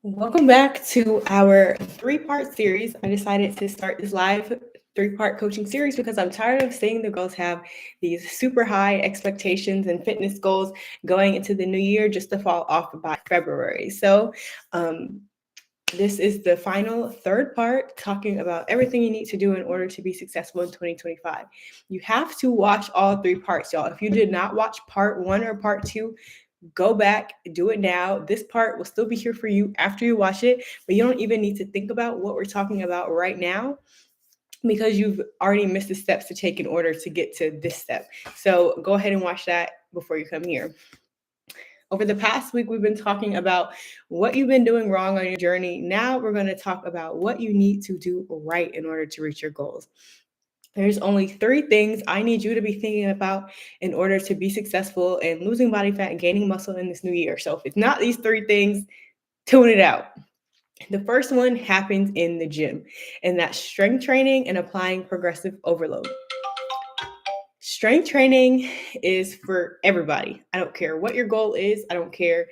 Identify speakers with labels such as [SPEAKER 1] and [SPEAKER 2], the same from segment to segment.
[SPEAKER 1] Welcome back to our three-part series. I decided to start this live three-part coaching series because I'm tired of seeing the girls have these super high expectations and fitness goals going into the new year just to fall off by February. Um, this is the final third part talking about everything you need to do in order to be successful in 2025. You have to watch all three parts, y'all. If you did not watch part one or part two, go back, do it now. This part will still be here for you after you watch it, but you don't even need to think about what we're talking about right now because you've already missed the steps to take in order to get to this step. So go ahead and watch that before you come here. Over the past week, we've been talking about what you've been doing wrong on your journey. Now we're going to talk about what you need to do right in order to reach your goals. There's only three things I need you to be thinking about in order to be successful in losing body fat and gaining muscle in this new year. So if it's not these three things, tune it out. The first one happens in the gym, and that's strength training and applying progressive overload. Strength training is for everybody. I don't care what your goal is. I don't care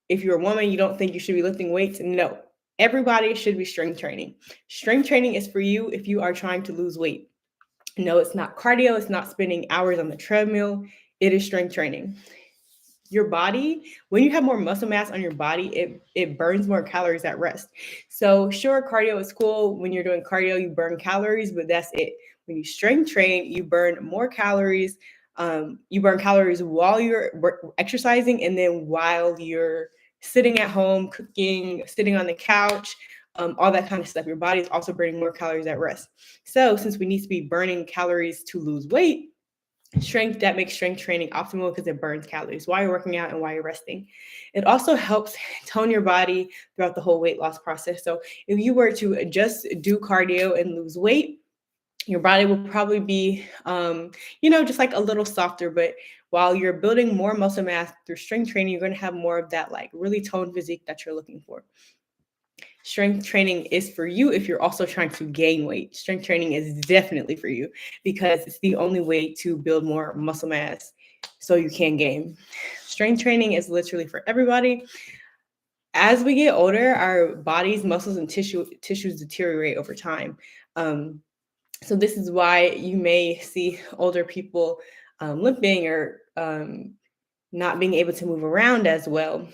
[SPEAKER 1] if you're a woman, you don't think you should be lifting weights. No, everybody should be strength training. Strength training is for you if you are trying to lose weight. No, it's not cardio. It's not spending hours on the treadmill. It is strength training. Your body, when you have more muscle mass on your body, it burns more calories at rest. So sure, cardio is cool. When you're doing cardio, you burn calories, but that's it. When you strength train, you burn more calories. You burn calories while you're exercising and then while you're sitting at home, cooking, sitting on the couch, all that kind of stuff. Your body is also burning more calories at rest. So since we need to be burning calories to lose weight, that makes strength training optimal because it burns calories while you're working out and while you're resting. It also helps tone your body throughout the whole weight loss process. So if you were to just do cardio and lose weight, your body will probably be, just like a little softer. But while you're building more muscle mass through strength training, you're going to have more of that like really toned physique that you're looking for. Strength training is for you if you're also trying to gain weight. Strength training is definitely for you because it's the only way to build more muscle mass so you can gain. Strength training is literally for everybody. As we get older, our bodies, muscles, and tissues deteriorate over time. So this is why you may see older people limping or not being able to move around as well.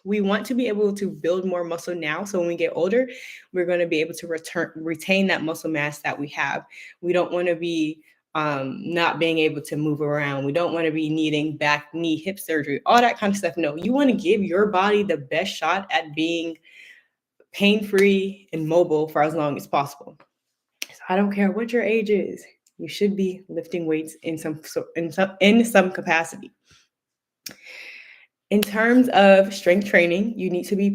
[SPEAKER 1] We want to be able to build more muscle now. So when we get older, we're going to be able to retain that muscle mass that we have. We don't want to be not being able to move around. We don't want to be needing back, knee, hip surgery, all that kind of stuff. No, you want to give your body the best shot at being pain-free and mobile for as long as possible. So I don't care what your age is. You should be lifting weights in some capacity. In terms of strength training, you need to be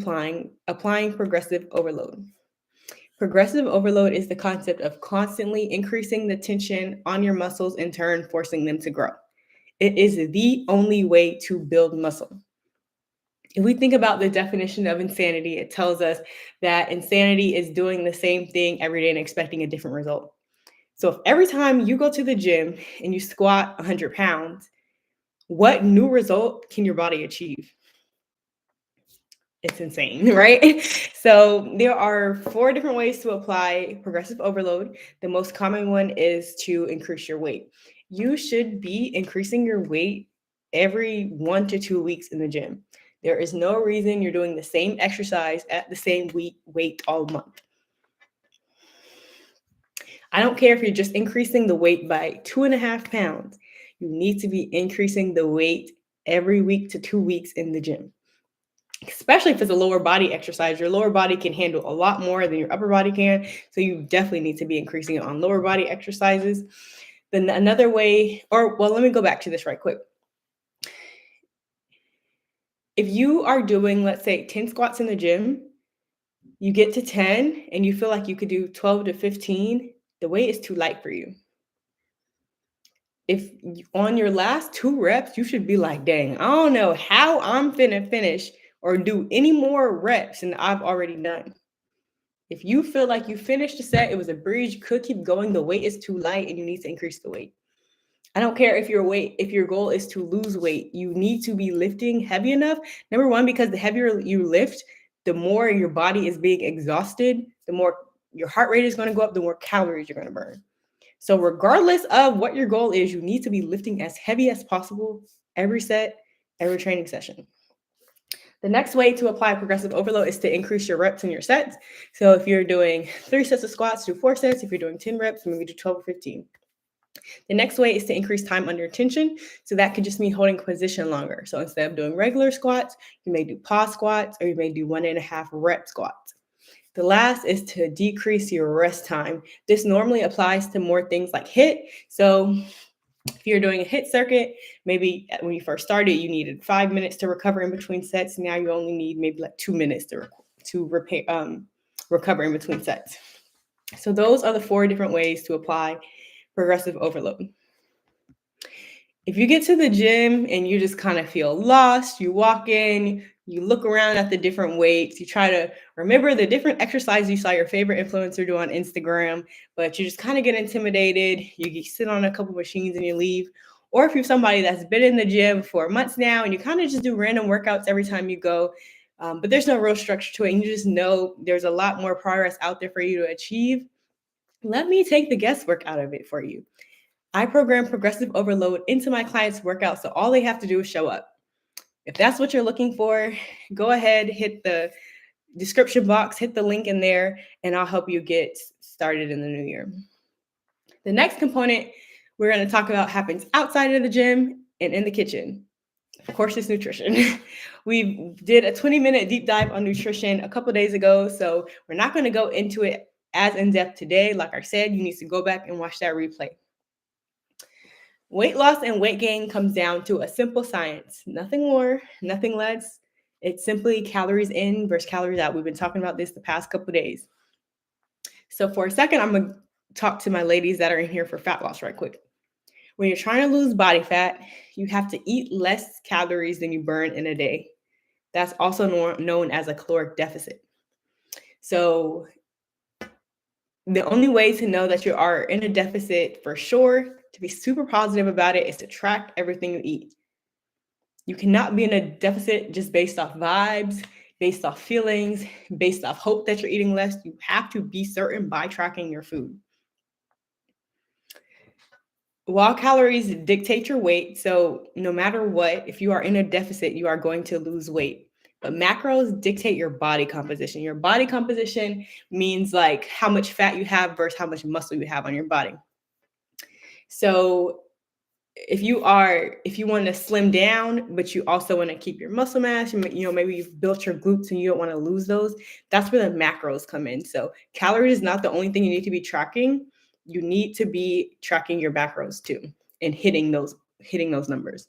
[SPEAKER 1] applying progressive overload. Progressive overload is the concept of constantly increasing the tension on your muscles, in turn forcing them to grow. It is the only way to build muscle. If we think about the definition of insanity, it tells us that insanity is doing the same thing every day and expecting a different result. So if every time you go to the gym and you squat 100 pounds, what new result can your body achieve? It's insane, right? So there are 4 different ways to apply progressive overload. The most common one is to increase your weight. You should be increasing your weight every 1 to 2 weeks in the gym. There is no reason you're doing the same exercise at the same weight all month. I don't care if you're just increasing the weight by 2.5 pounds. You need to be increasing the weight every week to 2 weeks in the gym. Especially if it's a lower body exercise, your lower body can handle a lot more than your upper body can. So you definitely need to be increasing it on lower body exercises. Then another way, let me go back to this right quick. If you are doing, let's say, 10 squats in the gym, you get to 10 and you feel like you could do 12 to 15, the weight is too light for you. If on your last 2 reps, you should be like, dang, I don't know how I'm finna finish or do any more reps than I've already done. If you feel like you finished the set, it was a breeze, you could keep going, the weight is too light and you need to increase the weight. I don't care if your goal is to lose weight, you need to be lifting heavy enough. Number one, because the heavier you lift, the more your body is being exhausted, the more your heart rate is going to go up, the more calories you're going to burn. So regardless of what your goal is, you need to be lifting as heavy as possible every set, every training session. The next way to apply progressive overload is to increase your reps in your sets. So if you're doing 3 sets of squats, do 4 sets. If you're doing 10 reps, maybe do 12 or 15. The next way is to increase time under tension. So that could just mean holding position longer. So instead of doing regular squats, you may do pause squats, or you may do 1.5 rep squats. The last is to decrease your rest time. This normally applies to more things like HIIT. So if you're doing a HIIT circuit, maybe when you first started, you needed 5 minutes to recover in between sets. Now you only need maybe like 2 minutes to recover in between sets. So those are the 4 different ways to apply progressive overload. If you get to the gym and you just kind of feel lost, you walk in, you look around at the different weights, you try to remember the different exercises you saw your favorite influencer do on Instagram, but you just kind of get intimidated, you sit on a couple machines and you leave. Or if you're somebody that's been in the gym for months now and you kind of just do random workouts every time you go, but there's no real structure to it, and you just know there's a lot more progress out there for you to achieve, let me take the guesswork out of it for you. I program progressive overload into my clients' workout, so all they have to do is show up. If that's what you're looking for, go ahead, hit the description box, hit the link in there, and I'll help you get started in the new year. The next component we're going to talk about happens outside of the gym and in the kitchen. Of course, it's nutrition. We did a 20-minute deep dive on nutrition a couple days ago, so we're not going to go into it as in-depth today. Like I said, you need to go back and watch that replay. Weight loss and weight gain comes down to a simple science. Nothing more, nothing less. It's simply calories in versus calories out. We've been talking about this the past couple of days. So for a second, I'm going to talk to my ladies that are in here for fat loss right quick. When you're trying to lose body fat, you have to eat less calories than you burn in a day. That's also known as a caloric deficit. So the only way to know that you are in a deficit for sure, to be super positive about it, is to track everything you eat. You cannot be in a deficit just based off vibes, based off feelings, based off hope that you're eating less. You have to be certain by tracking your food. While calories dictate your weight, so no matter what, if you are in a deficit, you are going to lose weight. But macros dictate your body composition. Your body composition means like how much fat you have versus how much muscle you have on your body. So if you want to slim down, but you also want to keep your muscle mass, maybe you've built your glutes and you don't want to lose those, that's where the macros come in. So calories is not the only thing you need to be tracking. You need to be tracking your macros too and hitting those numbers.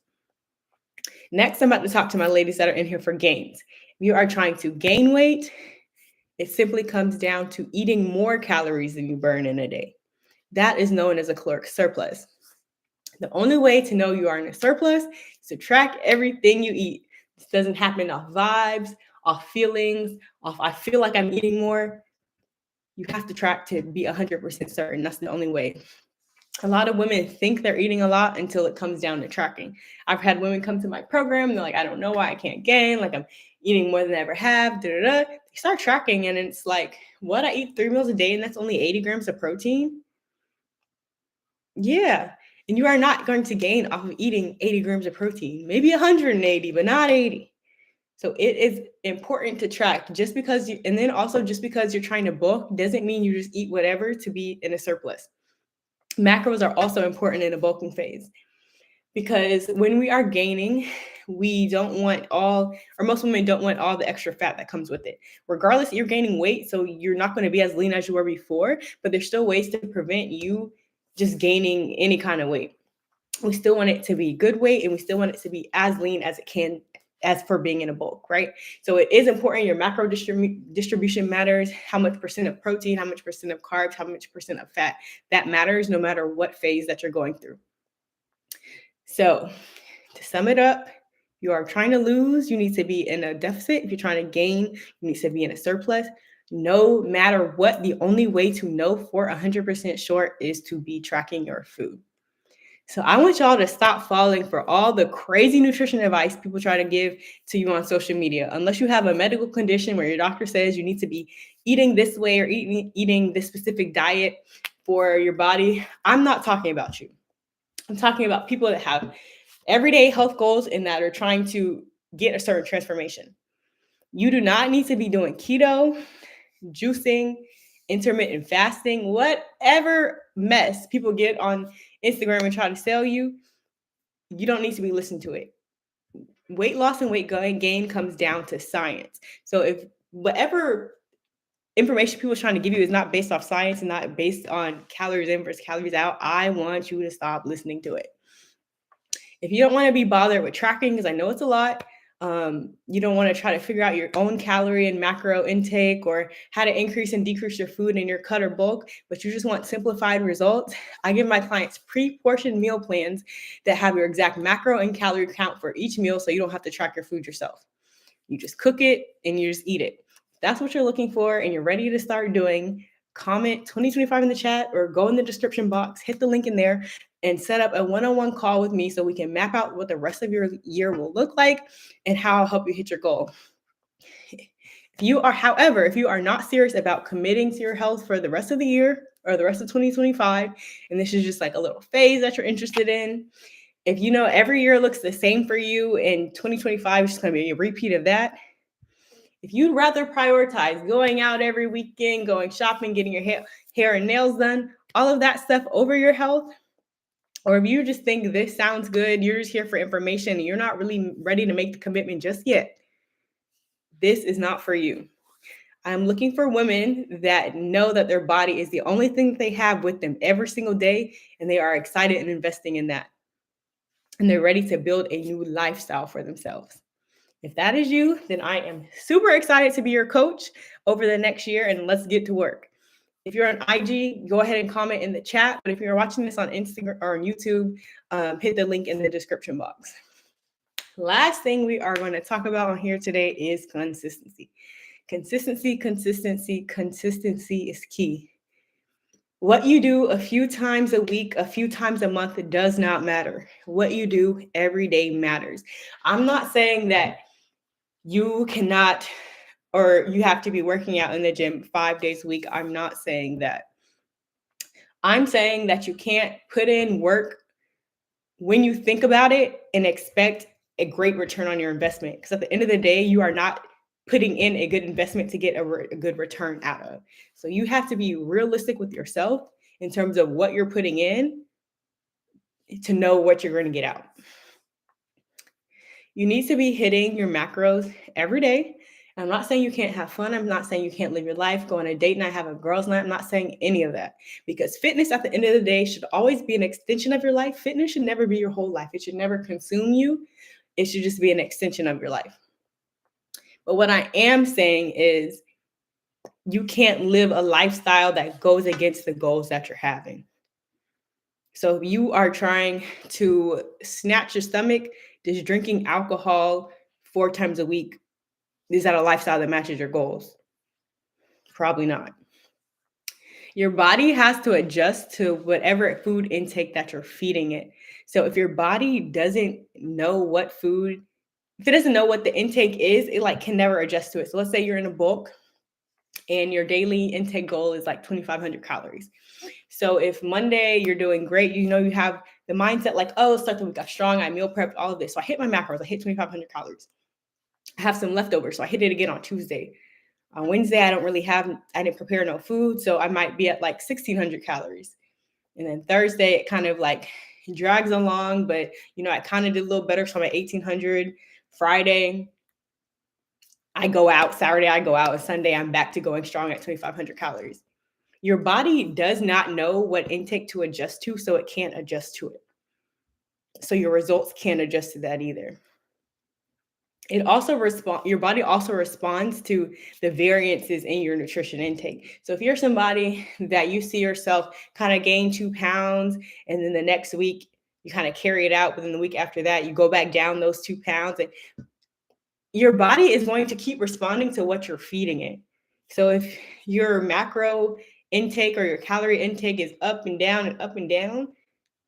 [SPEAKER 1] Next, I'm about to talk to my ladies that are in here for gains. If you are trying to gain weight, it simply comes down to eating more calories than you burn in a day. That is known as a caloric surplus. The only way to know you are in a surplus is to track everything you eat. This doesn't happen off vibes, off feelings, off I feel like I'm eating more. You have to track to be 100% certain. That's the only way. A lot of women think they're eating a lot until it comes down to tracking. I've had women come to my program and they're like, I don't know why I can't gain. Like I'm eating more than I ever have. They start tracking and it's like, what? I eat 3 meals a day and that's only 80 grams of protein? Yeah. And you are not going to gain off of eating 80 grams of protein, maybe 180, but not 80. So it is important to track just because you're trying to bulk doesn't mean you just eat whatever to be in a surplus. Macros are also important in a bulking phase because when we are gaining, we don't want most women don't want all the extra fat that comes with it. Regardless, you're gaining weight, so you're not going to be as lean as you were before, but there's still ways to prevent you just gaining any kind of weight. We still want it to be good weight and we still want it to be as lean as it can as for being in a bulk, right? So it is important. Your macro distribution matters. How much percent of protein, how much percent of carbs, how much percent of fat, that matters no matter what phase that you're going through. So to sum it up, you are trying to lose, you need to be in a deficit. If you're trying to gain, you need to be in a surplus. No matter what, the only way to know for 100% sure is to be tracking your food. So I want y'all to stop falling for all the crazy nutrition advice people try to give to you on social media. Unless you have a medical condition where your doctor says you need to be eating this way or eating this specific diet for your body, I'm not talking about you. I'm talking about people that have everyday health goals and that are trying to get a certain transformation. You do not need to be doing keto, juicing, intermittent fasting, whatever mess people get on Instagram and try to sell you. You don't need to be listening to it. Weight loss and weight gain comes down to science. So if whatever information people are trying to give you is not based off science and not based on calories in versus calories out, I want you to stop listening to it. If you don't want to be bothered with tracking, because I know it's a lot, you don't want to try to figure out your own calorie and macro intake or how to increase and decrease your food in your cut or bulk, but you just want simplified results, I give my clients pre-portioned meal plans that have your exact macro and calorie count for each meal so you don't have to track your food yourself. You just cook it and you just eat it. If that's what you're looking for and you're ready to start doing, comment 2025 in the chat or go in the description box, hit the link in there and set up a one-on-one call with me so we can map out what the rest of your year will look like and how I'll help you hit your goal. However, if you are not serious about committing to your health for the rest of the year or the rest of 2025, and this is just like a little phase that you're interested in, if you know every year looks the same for you and 2025 is just going to be a repeat of that, if you'd rather prioritize going out every weekend, going shopping, getting your hair and nails done, all of that stuff over your health, or if you just think this sounds good, you're just here for information and you're not really ready to make the commitment just yet, this is not for you. I'm looking for women that know that their body is the only thing that they have with them every single day, and they are excited and investing in that. And they're ready to build a new lifestyle for themselves. If that is you, then I am super excited to be your coach over the next year, and let's get to work. If you're on IG, go ahead and comment in the chat. But if you're watching this on Instagram or on YouTube, hit the link in the description box. Last thing we are going to talk about on here today is consistency. Consistency is key. What you do a few times a week, a few times a month, it does not matter. What you do every day matters. I'm not saying that you cannot or you have to be working out in the gym 5 days a week. I'm not saying that. I'm saying that you can't put in work when you think about it and expect a great return on your investment. Because at the end of the day, you are not putting in a good investment to get a good return out of. So you have to be realistic with yourself in terms of what you're putting in to know what you're going to get out. You need to be hitting your macros every day. I'm not saying you can't have fun. I'm not saying you can't live your life, go on a date night, have a girls' night. I'm not saying any of that, because fitness at the end of the day should always be an extension of your life. Fitness should never be your whole life. It should never consume you. It should just be an extension of your life. But what I am saying is you can't live a lifestyle that goes against the goals that you're having. So if you are trying to snatch your stomach, just drinking alcohol 4 times a week, is that a lifestyle that matches your goals? Probably not. Your body has to adjust to whatever food intake that you're feeding it. So if your body doesn't know what food, if it doesn't know what the intake is, it can never adjust to it. So let's say you're in a bulk and your daily intake goal is 2,500 calories. So if Monday you're doing great, you have the mindset start the week off strong, I meal prepped, all of this. So I hit my macros, I hit 2,500 calories. I have some leftovers, so I hit it again on Tuesday. On Wednesday, I didn't prepare no food, so I might be at 1,600 calories. And then Thursday, it kind of drags along, but I kind of did a little better, so I'm at 1,800. Friday, I go out. Saturday, I go out. And Sunday, I'm back to going strong at 2,500 calories. Your body does not know what intake to adjust to, so it can't adjust to it. So your results can't adjust to that either. Your body also responds to the variances in your nutrition intake. So if you're somebody that you see yourself kind of gain 2 pounds, and then the next week you kind of carry it out, but then the week after that you go back down those 2 pounds, and your body is going to keep responding to what you're feeding it. So if your macro intake or your calorie intake is up and down and up and down,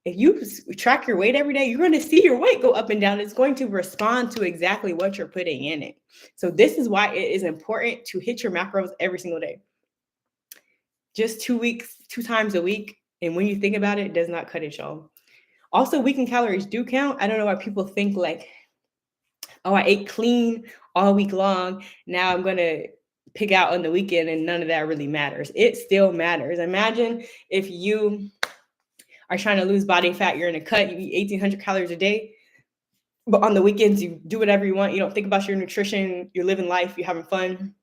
[SPEAKER 1] if you track your weight every day, you're going to see your weight go up and down. It's going to respond to exactly what you're putting in it. So this is why it is important to hit your macros every single day. Just 2 weeks, 2 times a week. And when you think about it, it does not cut it, y'all. Also, weekend calories do count. I don't know why people think like, oh, I ate clean all week long. Now I'm going to pick out on the weekend, and none of that really matters. It still matters. Imagine if you are trying to lose body fat, you're in a cut, you eat 1,800 calories a day, but on the weekends, you do whatever you want. You don't think about your nutrition, you're living life, you're having fun.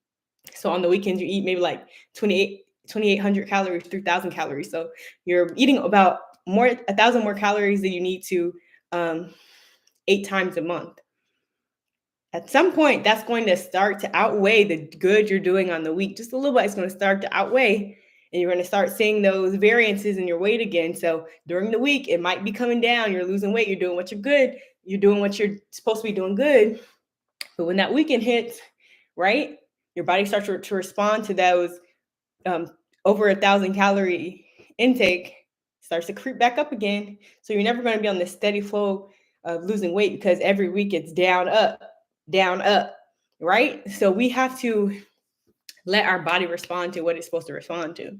[SPEAKER 1] So on the weekends, you eat maybe like 2,800 calories, 3,000 calories. So you're eating about 1,000 more calories than you need to 8 times a month. At some point, that's going to start to outweigh the good you're doing on the week. Just a little bit, it's going to start to outweigh, and you're going to start seeing those variances in your weight again. So during the week, it might be coming down. You're losing weight. You're doing what you're good. You're doing what you're supposed to be doing good. But when that weekend hits, right, your body starts to respond to those over 1,000 calorie intake, starts to creep back up again. So you're never going to be on this steady flow of losing weight, because every week it's down, up, right? So we have to let our body respond to what it's supposed to respond to.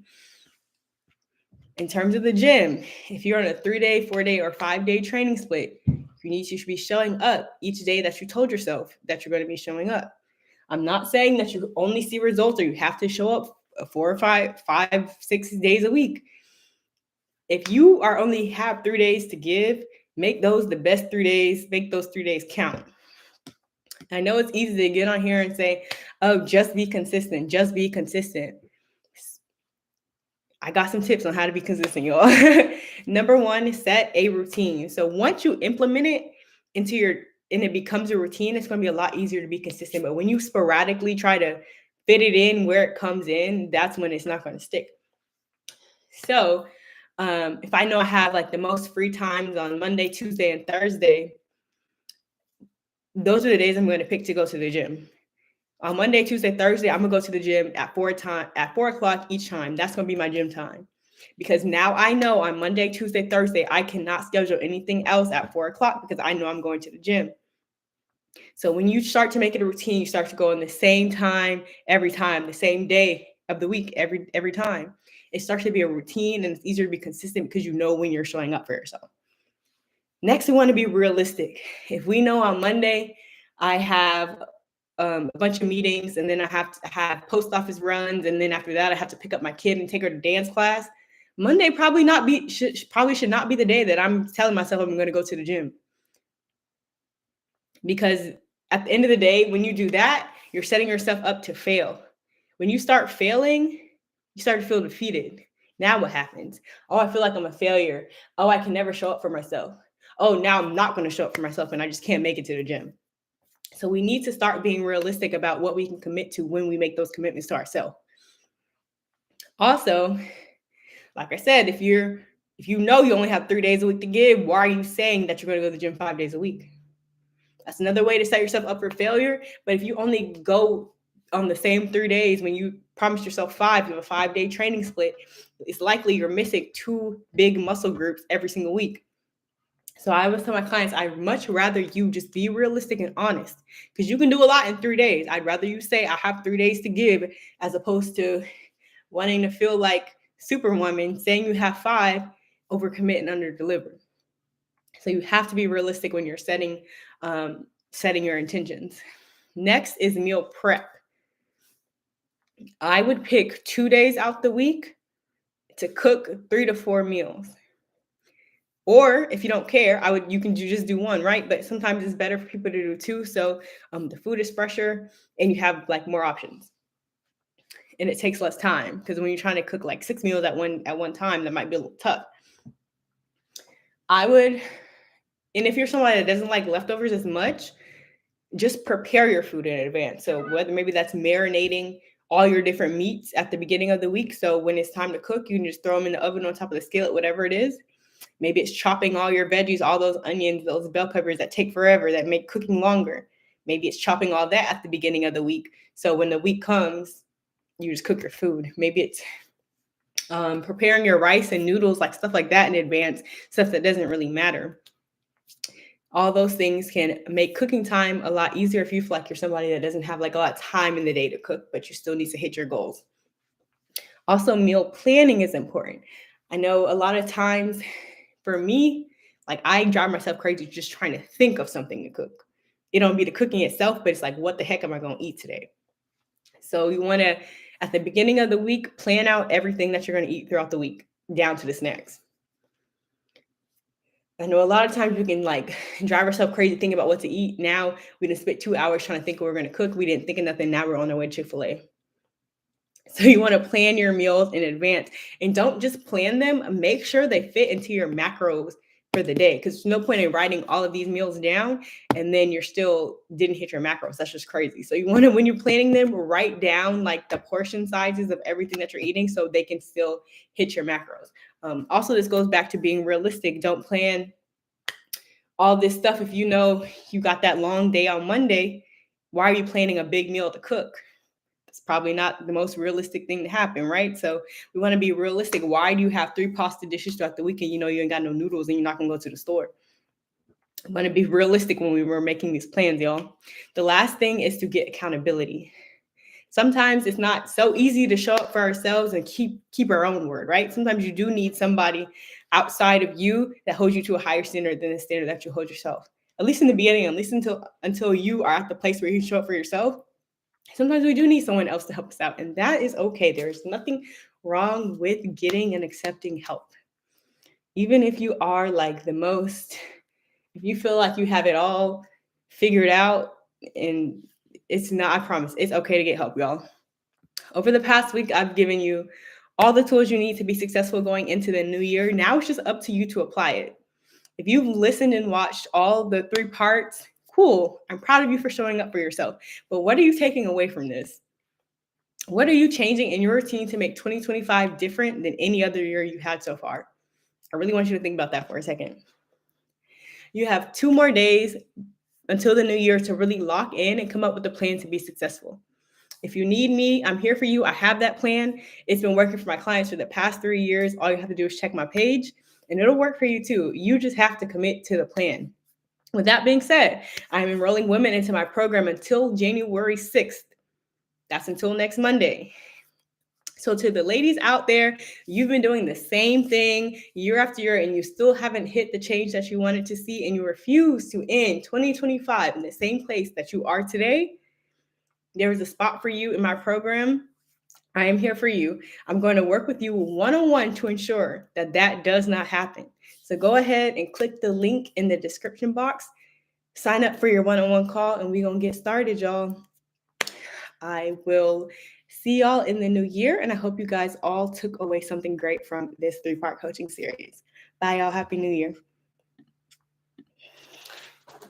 [SPEAKER 1] In terms of the gym, if you're on a 3-day, 4-day, or 5-day training split, you should be showing up each day that you told yourself that you're going to be showing up. I'm not saying that you only see results or you have to show up 4 or 5, 6 days a week. If you are only have 3 days to give, make those the best 3 days. Make those 3 days count. I know it's easy to get on here and say, oh, just be consistent. Just be consistent. I got some tips on how to be consistent, y'all. Number 1, set a routine. So once you implement it and it becomes a routine, it's going to be a lot easier to be consistent. But when you sporadically try to fit it in where it comes in, that's when it's not going to stick. So if I know I have like the most free times on Monday, Tuesday, and Thursday, those are the days I'm going to pick to go to the gym. On Monday, Tuesday, Thursday, I'm going to go to the gym at 4 o'clock each time. That's going to be my gym time. Because now I know on Monday, Tuesday, Thursday, I cannot schedule anything else at 4 o'clock because I know I'm going to the gym. So when you start to make it a routine, you start to go in the same time, every time, the same day of the week, every time. It starts to be a routine, and it's easier to be consistent because you know when you're showing up for yourself. Next, we want to be realistic. If we know on Monday, I have a bunch of meetings, and then I have to have post office runs, and then after that I have to pick up my kid and take her to dance class. Monday probably should not be the day that I'm telling myself I'm going to go to the gym, because at the end of the day, when you do that, you're setting yourself up to fail. When you start failing, you start to feel defeated. Now what happens? Oh, I feel like I'm a failure. Oh, I can never show up for myself. Oh, now I'm not going to show up for myself, and I just can't make it to the gym. So we need to start being realistic about what we can commit to when we make those commitments to ourselves. Also, like I said, if you know you only have 3 days a week to give, why are you saying that you're going to go to the gym 5 days a week? That's another way to set yourself up for failure. But if you only go on the same 3 days when you promised yourself 5, you have a 5-day training split, it's likely you're missing 2 big muscle groups every single week. So I always tell my clients, I'd much rather you just be realistic and honest, because you can do a lot in 3 days. I'd rather you say I have 3 days to give, as opposed to wanting to feel like Superwoman, saying you have 5, overcommit and underdeliver. So you have to be realistic when you're setting your intentions. Next is meal prep. I would pick 2 days out the week to cook 3 to 4 meals. Or if you don't care, you can just do 1, right? But sometimes it's better for people to do 2. So the food is fresher and you have like more options. And it takes less time, because when you're trying to cook like 6 meals at one time, that might be a little tough. And if you're somebody that doesn't like leftovers as much, just prepare your food in advance. So whether maybe that's marinating all your different meats at the beginning of the week, so when it's time to cook, you can just throw them in the oven on top of the skillet, whatever it is. Maybe it's chopping all your veggies, all those onions, those bell peppers that take forever, that make cooking longer. Maybe it's chopping all that at the beginning of the week, so when the week comes, you just cook your food. Maybe it's Preparing your rice and noodles, like stuff like that in advance, stuff that doesn't really matter. All those things can make cooking time a lot easier if you feel like you're somebody that doesn't have like a lot of time in the day to cook, but you still need to hit your goals. Also, meal planning is important. I know a lot of times for me, like I drive myself crazy just trying to think of something to cook. It don't be the cooking itself, but it's like, what the heck am I going to eat today? So you want to, at the beginning of the week, plan out everything that you're going to eat throughout the week, down to the snacks. I know a lot of times we can like drive ourselves crazy thinking about what to eat. Now we didn't spend 2 hours trying to think what we're going to cook. We didn't think of nothing. Now we're on our way to Chick-fil-A. So you want to plan your meals in advance, and don't just plan them. Make sure they fit into your macros for the day, because there's no point in writing all of these meals down and then you're still didn't hit your macros. That's just crazy. So you want to, when you're planning them, write down like the portion sizes of everything that you're eating so they can still hit your macros. Also, this goes back to being realistic. Don't plan all this stuff if you know you got that long day on Monday. Why are you planning a big meal to cook? It's probably not the most realistic thing to happen, right? So we want to be realistic. Why do you have 3 pasta dishes throughout the weekend? You know you ain't got no noodles and you're not gonna go to the store. We want to be realistic when we were making these plans, y'all. The last thing is to get accountability. Sometimes it's not so easy to show up for ourselves and keep our own word, right? Sometimes you do need somebody outside of you that holds you to a higher standard than the standard that you hold yourself. At least in the beginning, at least until you are at the place where you show up for yourself. Sometimes we do need someone else to help us out, and that is okay. There's nothing wrong with getting and accepting help. Even if you are like if you feel like you have it all figured out, and it's not, I promise, it's okay to get help, y'all. Over the past week, I've given you all the tools you need to be successful going into the new year. Now it's just up to you to apply it. If you've listened and watched all the 3 parts, cool. I'm proud of you for showing up for yourself. But what are you taking away from this? What are you changing in your routine to make 2025 different than any other year you had so far? I really want you to think about that for a second. You have 2 more days until the new year to really lock in and come up with a plan to be successful. If you need me, I'm here for you. I have that plan. It's been working for my clients for the past 3 years. All you have to do is check my page and it'll work for you too. You just have to commit to the plan. With that being said, I'm enrolling women into my program until January 6th. That's until next Monday. So to the ladies out there, you've been doing the same thing year after year and you still haven't hit the change that you wanted to see, and you refuse to end 2025 in the same place that you are today, there is a spot for you in my program. I am here for you. I'm going to work with you one-on-one to ensure that that does not happen. So go ahead and click the link in the description box. Sign up for your one-on-one call and we're going to get started, y'all. I will see y'all in the new year, and I hope you guys all took away something great from this 3-part coaching series. Bye, y'all. Happy New Year.